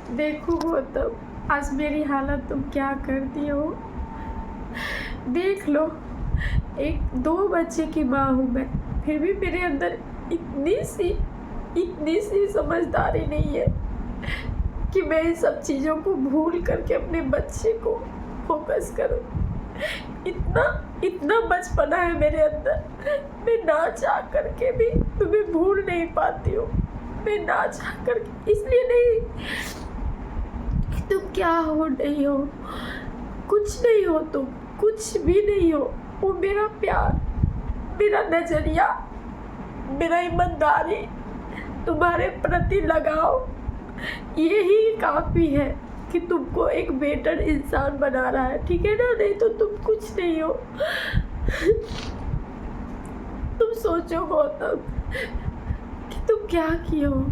देखो गौतम, आज मेरी हालत तुम क्या कर दी हो। देख लो, एक दो बच्चे की माँ हूँ मैं, फिर भी मेरे अंदर इतनी सी समझदारी नहीं है कि मैं इन सब चीज़ों को भूल करके अपने बच्चे को फोकस करूं। इतना बचपना है मेरे अंदर, मैं ना चाह करके भी तुम्हें भूल नहीं पाती हूँ। मैं ना चाह करके, इसलिए नहीं कि तुम क्या हो नहीं हो, कुछ नहीं हो, तुम कुछ भी नहीं हो। वो मेरा प्यार, मेरा नजरिया, मेरा ईमानदारी, तुम्हारे प्रति लगाव, यही काफ़ी है कि तुमको एक बेटर इंसान बना रहा है, ठीक है ना। नहीं तो तुम कुछ नहीं हो। तुम सोचो गौतम कि तुम क्या किए हो।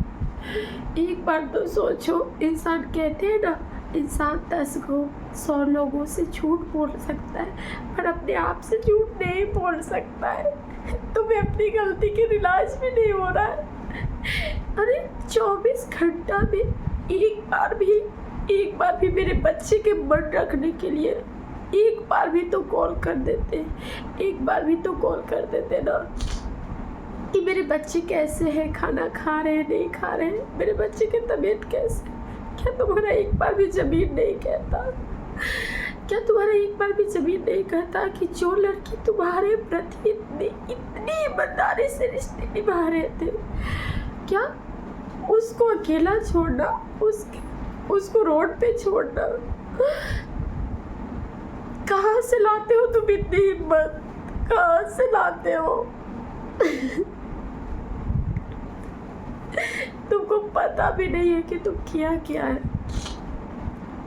एक बार तो सोचो, इंसान कहते हैं ना, इंसान 10 को 100 लोगों से झूठ बोल सकता है पर अपने आप से झूठ नहीं बोल सकता है। तुम्हें अपनी गलती की रियलाइज भी नहीं हो रहा है। अरे 24 घंटा में एक बार भी मेरे बच्चे के मन रखने के लिए एक बार भी तो कॉल कर देते, एक बार भी तो कॉल कर देते ना कि मेरे बच्चे कैसे हैं, खाना खा रहे हैं नहीं खा रहे हैं, मेरे बच्चे की तबीयत कैसे। क्या तुम्हारा एक बार भी ज़मीन नहीं कहता? क्या तुम्हारा एक बार भी ज़मीन नहीं कहता कि जो लड़की तुम्हारे प्रति इतनी ईमानदारी से रिश्ते निभा रहे थे, क्या उसको अकेला छोड़ना, उसको रोड पे छोड़ना? कहाँ से लाते हो तुम इतनी हिम्मत, कहाँ से लाते हो? तुमको पता भी नहीं है कि तुम क्या है।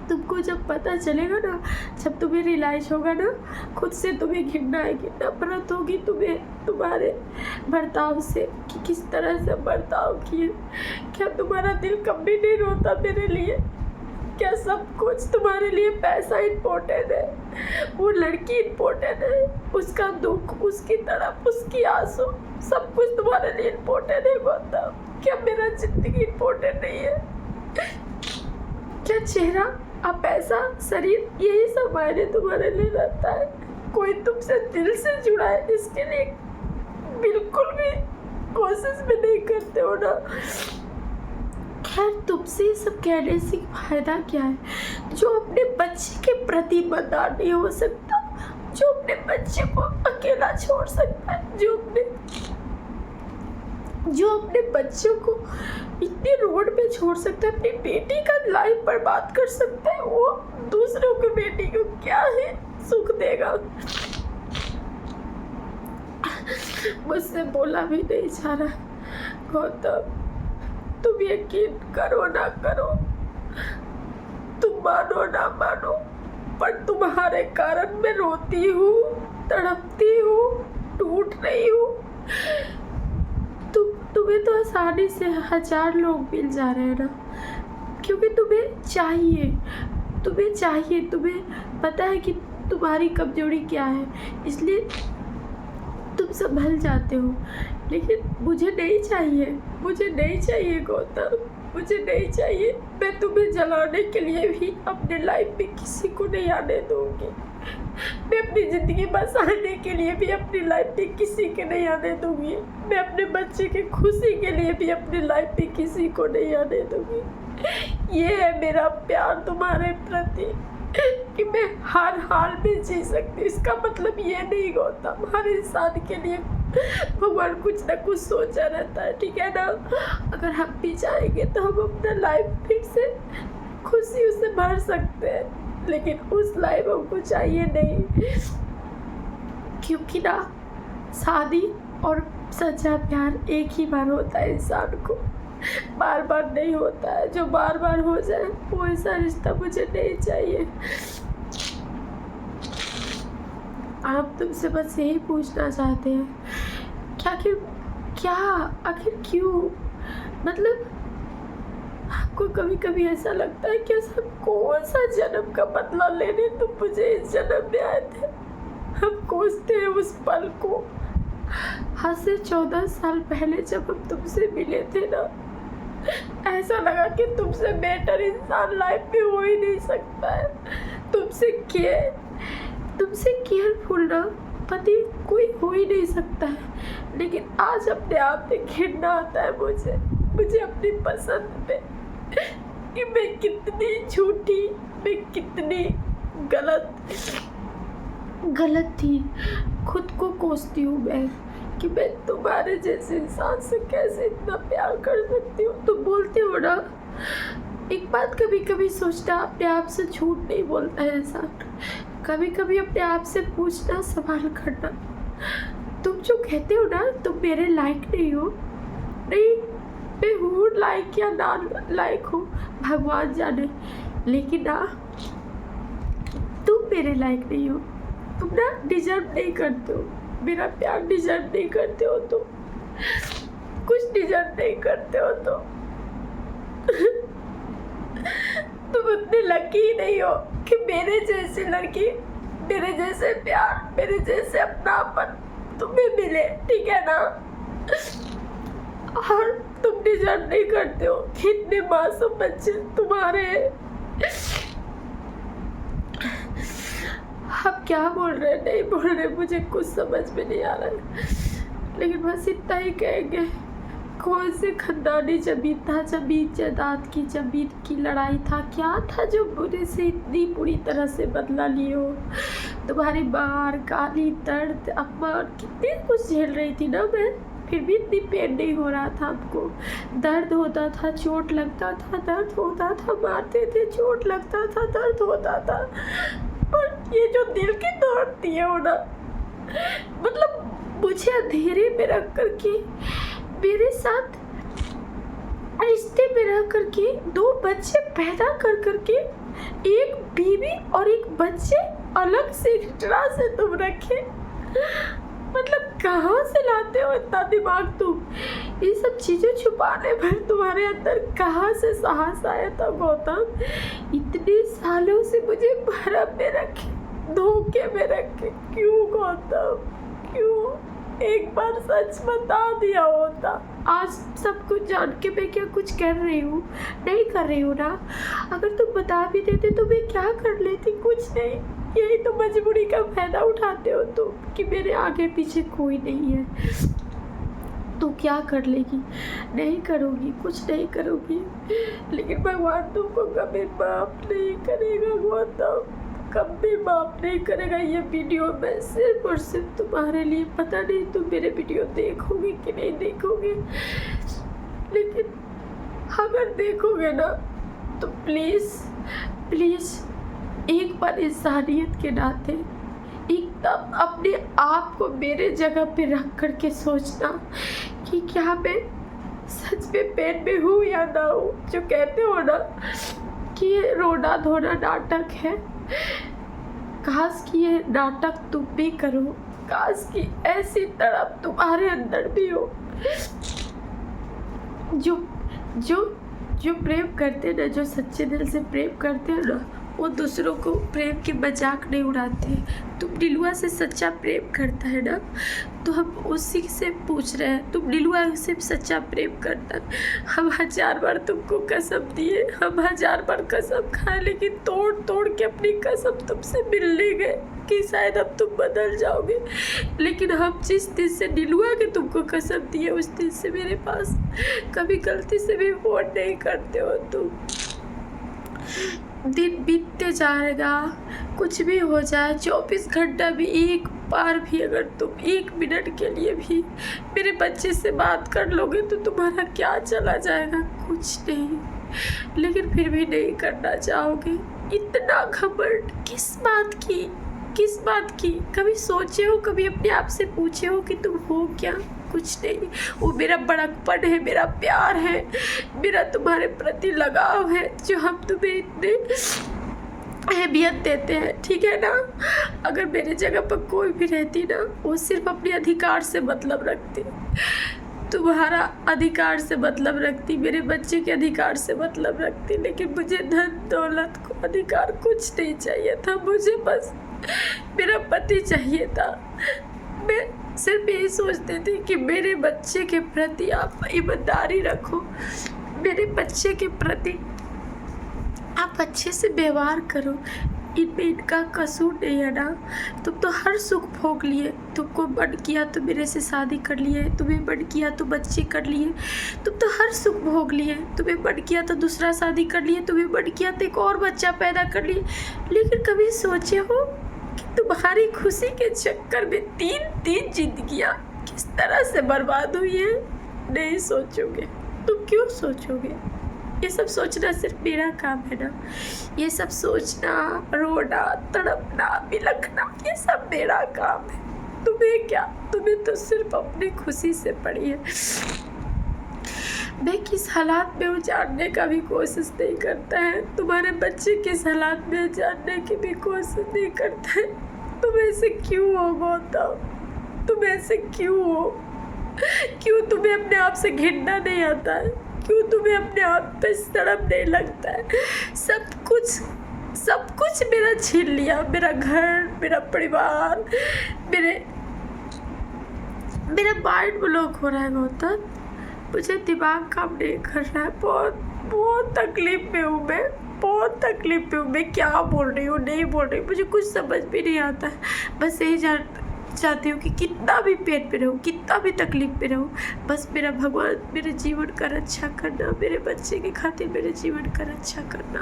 तुमको जब पता चलेगा ना, जब तुम्हें रियलाइज होगा ना, खुद से तुम्हें घिरना आएगी, नफरत होगी तुम्हें तुम्हारे बर्ताव से कि किस तरह से बर्ताव किए। क्या तुम्हारा दिल कभी नहीं रोता मेरे लिए? क्या सब कुछ तुम्हारे लिए पैसा इम्पोर्टेंट है, वो लड़की इम्पोर्टेंट है, उसका दुख, उसकी तड़प, उसकी आंसू, सब कुछ तुम्हारे लिए इम्पोर्टेंट है गौतम? क्या मेरा जिंदगी इम्पोर्टेंट नहीं है? क्या चेहरा और पैसा, शरीर, यही सब मायने तुम्हारे लिए रहता है? कोई तुमसे दिल से जुड़ा है इसके लिए बिल्कुल भी कोशिश भी नहीं करते हो ना। खैर, तुमसे ये सब कहने से फायदा क्या है? जो अपने बच्चे के प्रति ईमानदार नहीं हो सकता, जो अपने बच्चे को अकेला छोड़ सकता है, जो अपने बच्चों को इतनी रोड पे छोड़ सकता है, अपनी बेटी का लाइफ बर्बाद कर सकता है, वो दूसरों की बेटी को क्या ही सुख देगा? मुझसे बोला भी नहीं जा रहा गौतम। तुम यकीन करो ना करो, तुम मानो ना मानो, पर तुम्हारे कारण मैं रोती हूँ, तड़पती हूँ, टूट रही हूँ। तुम्हें तो आसानी से 1000 लोग मिल जा रहे हैं ना, क्योंकि तुम्हें चाहिए, तुम्हें पता है कि तुम्हारी कमजोरी क्या है, इसलिए तुम संभल जाते हो। लेकिन मुझे नहीं चाहिए गौतम, मुझे नहीं चाहिए। मैं तुम्हें जलाने के लिए भी अपने लाइफ में किसी को नहीं आने दूंगी। मैं अपनी ज़िंदगी बसाने के लिए भी अपनी लाइफ में किसी के नहीं आने दूंगी। मैं अपने बच्चे की खुशी के लिए भी अपनी लाइफ में किसी को नहीं आने दूंगी। ये है मेरा प्यार तुम्हारे प्रति कि मैं हर हाल में जी सकती हूँ। इसका मतलब ये नहीं गौतम, हर इंसान के लिए भगवान कुछ ना कुछ सोचा रहता है, ठीक है ना। अगर हम भी चाहेंगे तो हम अपना लाइफ फिर से खुशियों से भर सकते हैं, लेकिन उस लाइफ हमको चाहिए नहीं, क्योंकि ना शादी और सच्चा प्यार एक ही बार होता है इंसान को, बार बार नहीं होता है। जो बार बार हो जाए वो ऐसा रिश्ता मुझे नहीं चाहिए। आप तुमसे बस यही पूछना चाहते हैं कि आखिर क्यों, मतलब आपको कभी कभी ऐसा लगता है कि ऐसा कौन सा जन्म का बदला लेने तुम मुझे इस जन्म में आए थे? हम कोसते हैं उस पल को। आज से 14 साल पहले जब हम तुमसे मिले थे ना, ऐसा लगा कि तुमसे बेटर इंसान लाइफ में हो ही नहीं सकता है। तुमसे केयरफुल ना पति कोई हो ही नहीं सकता है। लेकिन आज अपने आप पे घिरना आता है मुझे अपनी पसंद पे, कि मैं कितनी झूठी, मैं कितनी गलत थी। खुद को कोसती हूँ मैं कि मैं तुम्हारे जैसे इंसान से कैसे इतना प्यार कर सकती हूँ। तुम बोलते हो ना, एक बात कभी कभी सोचना, अपने आप से झूठ नहीं बोलता है इंसान। कभी कभी अपने आप से पूछना, सवाल करना। तुम जो कहते हो ना तुम मेरे लायक नहीं हो, नहीं, मैं हूँ लायक या ना लायक हो भगवान जाने, लेकिन ना तुम मेरे लायक नहीं हो। तुम ना डिजर्व नहीं करते हो मेरा प्यार, डिजर्व नहीं करते हो तुम, कुछ डिजर्व नहीं करते हो तुम उतने लकी नहीं हो कि मेरे जैसी लड़की, मेरे जैसे प्यार, मेरे जैसे अपनापन तुम्हें मिले, ठीक है ना। और तुम डिजर्व नहीं करते हो कि इतने मासूम बच्चे तुम्हारे। आप क्या बोल रहे हैं, नहीं बोल रहे, मुझे कुछ समझ में नहीं आ रहा है। लेकिन बस इतना ही कहेंगे, कौन से खानदानी जमीन था, जमीन जायदाद की, जमीन की लड़ाई था, क्या था जो मुझे से इतनी बुरी तरह से बदला लिए हो। तुम्हारी मार, गाली, दर्द, अपमान, कितने कुछ झेल रही थी ना मैं, फिर भी इतनी पेन नहीं हो रहा था आपको। दर्द होता था, चोट लगता था, दर्द होता था, मारते थे, चोट लगता था, दर्द होता था। और ये जो दिल की दौड़ती है वो ना, मतलब मुझे अंधेरे में रख करके, मेरे साथ रिश्ते में रह करके, 2 बच्चे पैदा कर करके, एक बीवी और एक बच्चे अलग से तरह से तुम रखे। मतलब कहाँ से लाते हो इतना दिमाग तुम? ये सब चीजें छुपाने पर तुम्हारे अंदर कहाँ से साहस आया था गौतम? इतने सालों से मुझे भरम में रखे, धोखे में रखे, क्यों गौतम, क्यों? एक बार सच बता दिया होता। आज सब कुछ जान के मैं क्या कुछ कर रही हूँ? नहीं कर रही हूँ ना। अगर तुम बता भी देते तो मैं क्या कर लेती? कुछ नहीं। यही तो मजबूरी का फायदा उठाते हो तुम, कि मेरे आगे पीछे कोई नहीं है। तो क्या कर लेगी? नहीं करोगी, कुछ नहीं करोगी। लेकिन भगवान तुमको कभी माफ नहीं करेगा गौतम, कभी माफ नहीं करेगा। ये वीडियो मैं सिर्फ और सिर्फ तुम्हारे लिए, पता नहीं तुम मेरे वीडियो देखोगे कि नहीं देखोगे, लेकिन अगर देखोगे ना तो प्लीज़ एक बार इंसानियत के नाते एकदम अपने आप को मेरे जगह पे रख करके सोचना कि क्या मैं सच में पेट में हूँ या ना हूँ। जो कहते हो ना कि ये रोना धोना नाटक है, काश कि ये नाटक तुम भी करो, काश कि ऐसी तड़प तुम्हारे अंदर भी हो। जो प्रेम करते ना, जो सच्चे दिल से प्रेम करते हैं ना, वो दूसरों को प्रेम की मजाक नहीं उड़ाते। तुम दिलवा से सच्चा प्रेम करता है ना, तो हम उसी से पूछ रहे हैं, तुम दिलवा से सच्चा प्रेम करता। हम 1000 बार तुमको कसम दिए, हम 1000 बार कसम खाए, लेकिन तोड़ के अपनी कसम तुमसे मिलने गए कि शायद अब तुम बदल जाओगे। लेकिन हम जिस दिन से दिलवा के तुमको कसम दिए, उस दिन से मेरे पास कभी गलती से भी फोन नहीं करते हो तुम। दिन बीतते जाएगा, कुछ भी हो जाए, 24 घंटा भी एक बार भी अगर तुम 1 मिनट के लिए भी मेरे बच्चे से बात कर लोगे तो तुम्हारा क्या चला जाएगा? कुछ नहीं। लेकिन फिर भी नहीं करना चाहोगे। इतना घमंड किस बात की? कभी सोचे हो, कभी अपने आप से पूछे हो कि तुम हो क्या? कुछ नहीं। वो मेरा बड़कपन है, मेरा प्यार है, मेरा तुम्हारे प्रति लगाव है, जो हम तुम्हें इतने अहमियत देते हैं, ठीक है ना। अगर मेरे जगह पर कोई भी रहती ना, वो सिर्फ अपने अधिकार से मतलब रखती, तुम्हारा अधिकार से मतलब रखती, मेरे बच्चे के अधिकार से मतलब रखती। लेकिन मुझे धन दौलत को अधिकार कुछ नहीं चाहिए था, मुझे बस मेरा पति चाहिए था। मैं सिर्फ यही सोचती थी कि मेरे बच्चे के प्रति आप ईमानदारी रखो, मेरे बच्चे के प्रति आप अच्छे से व्यवहार करो। इनमें इनका कसूर नहीं है ना। तुम तो हर सुख भोग लिए। तुमको मन किया तो मेरे से शादी कर लिए, तुम्हें मन किया तो बच्चे कर लिए। तुम तो हर सुख भोग लिए। तुम्हें मन किया तो दूसरा शादी कर लिए, तुम्हें मन किया तो एक और बच्चा पैदा कर लिए। लेकिन कभी सोचे हो कि तुम्हारी खुशी के चक्कर में तीन जिंदगियां किस तरह से बर्बाद हुई है? नहीं सोचोगे। तुम क्यों सोचोगे? ये सब सोचना सिर्फ मेरा काम है ना। ये सब सोचना, रोना, तड़पना, बिलखना, ये सब मेरा काम है। तुम्हें क्या? तुम्हें तो सिर्फ अपनी खुशी से पड़ी है। मैं किस हालात में हूँ जानने का भी कोशिश नहीं करता है। तुम्हारे बच्चे किस हालात में जानने की भी कोशिश नहीं करता है। तुम ऐसे क्यों हो गौतम? तुम ऐसे क्यों हो? क्यों तुम्हें अपने आप से घिरना नहीं आता है? क्यों तुम्हें अपने आप पे शर्म नहीं लगता है? सब कुछ मेरा छीन लिया। मेरा घर, मेरा परिवार, मेरा माइंड ब्लॉक हो रहा है गौतम। मुझे दिमाग काम नहीं कर रहा है। बहुत तकलीफ में हूँ मैं। बहुत तकलीफ में हूँ। मैं क्या बोल रही हूँ, नहीं बोल रही हूँ, मुझे कुछ समझ भी नहीं आता है। बस यही चाहती हूँ कि कितना भी पेट पे रहूँ, कितना भी तकलीफ पे रहूँ, बस मेरा भगवान मेरे जीवन का रक्षा करना, मेरे बच्चे की खातिर मेरे जीवन का रक्षा करना।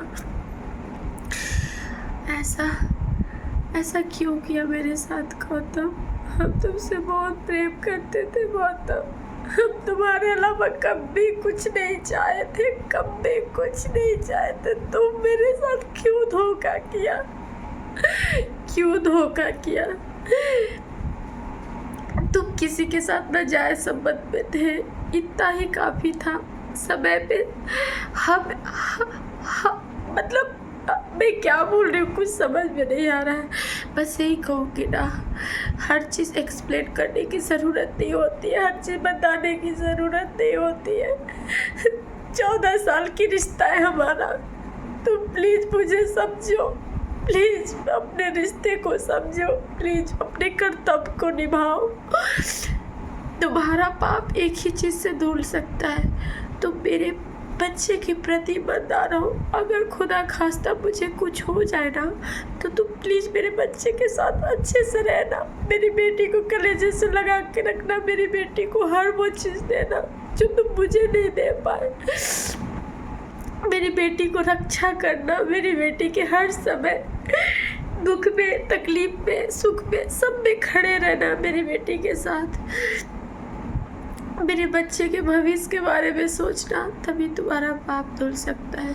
ऐसा क्यों किया मेरे साथ गौतम? हम तुमसे बहुत प्रेम करते थे गौतम। हम तुम्हारे अलावा कभी कुछ नहीं चाहे थे, कभी कुछ नहीं चाहे थे। तुम मेरे साथ क्यों धोखा किया? क्यों धोखा किया? तुम किसी के साथ नाजायज संबंध में थे, इतना ही काफ़ी था। समय पे हम मतलब मैं क्या बोल रही हूँ, कुछ समझ में नहीं आ रहा है। बस यही कहूँगी ना, हर चीज़ एक्सप्लेन करने की ज़रूरत नहीं होती है, हर चीज़ बताने की ज़रूरत नहीं होती है। 14 साल की रिश्ता है हमारा। तुम प्लीज़ मुझे समझो, प्लीज़ अपने रिश्ते को समझो, प्लीज़ अपने कर्तव्य को निभाओ। तुम्हारा पाप एक ही चीज़ से धुल सकता है, तुम मेरे बच्चे के प्रति ईमानदार रहो। अगर खुदा खास्ता मुझे कुछ हो जाए ना, तो तुम प्लीज़ मेरे बच्चे के साथ अच्छे से रहना। मेरी बेटी को कलेजे से लगा के रखना। मेरी बेटी को हर वो चीज़ देना जो तुम मुझे नहीं दे पाए। मेरी बेटी को रक्षा करना। मेरी बेटी के हर समय दुख में, तकलीफ में, सुख में, सब में खड़े रहना मेरी बेटी के साथ। मेरे बच्चे के भविष्य के बारे में सोचना, तभी तुम्हारा पाप धुल सकता है।